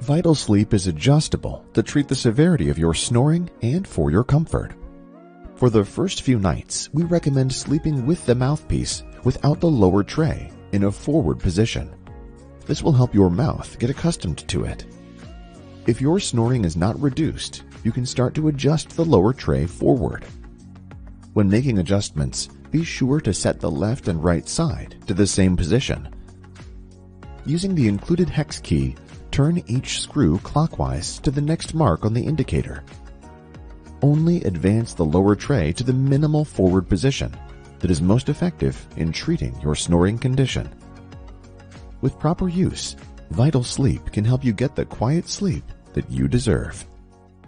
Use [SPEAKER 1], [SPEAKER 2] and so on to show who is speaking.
[SPEAKER 1] Vital Sleep is adjustable to treat the severity of your snoring and for your comfort. For the first few nights, we recommend sleeping with the mouthpiece without the lower tray in a forward position. This will help your mouth get accustomed to it. If your snoring is not reduced, you can start to adjust the lower tray forward. When making adjustments, be sure to set the left and right side to the same position. Using the included hex key, turn each screw clockwise to the next mark on the indicator. Only advance the lower tray to the minimal forward position that is most effective in treating your snoring condition. With proper use, Vital Sleep can help you get the quiet sleep that you deserve.